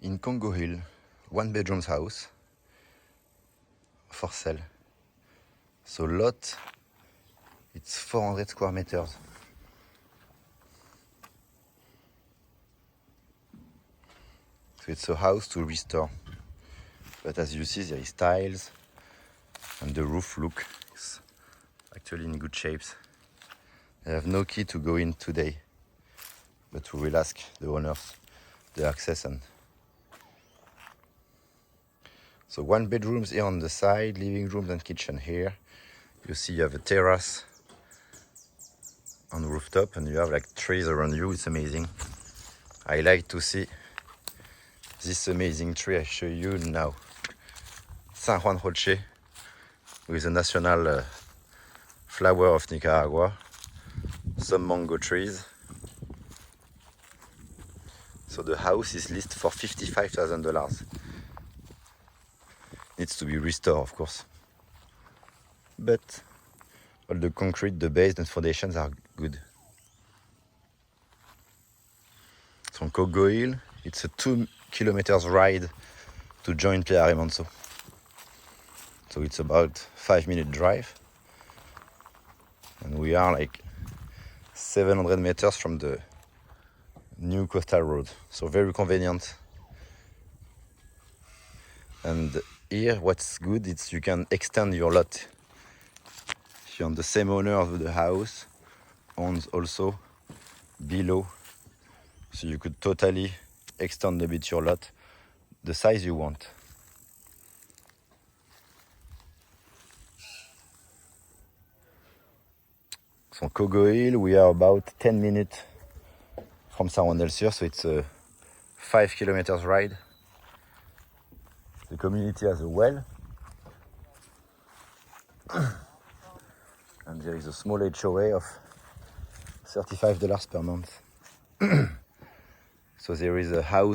in Congo Hill, 1 bedrooms house for sale. So lot, it's 400 square meters. So it's a house to restore. But as you see, there is tiles and the roof looks actually in good shapes. I have no key to go in today, but we will ask the owners the access. And so 1 bedrooms here on the side, living rooms and kitchen here. You see you have a terrace on the rooftop and you have like trees around you. It's amazing. I like to see this amazing tree I show you now. San Juan Roche with the national flower of Nicaragua. Some mango trees. So the house is listed for $55,000. Needs to be restored, of course. But all the concrete, the base and foundations are good. From Congo Hill, it's a 2 kilometers ride to join Playa Remanso. So it's about 5-minute drive. And we are like 700 meters from the new coastal road. So very convenient. And here what's good is you can extend your lot. If you're the same owner of the house, owns also below. So you could totally extend a bit your lot, the size you want. So Congo Hill, we are about 10 minutes from San Juan del Sur, so it's a 5 kilometers ride. The community has a well. And there is a small HOA of $35 per month. So there is a house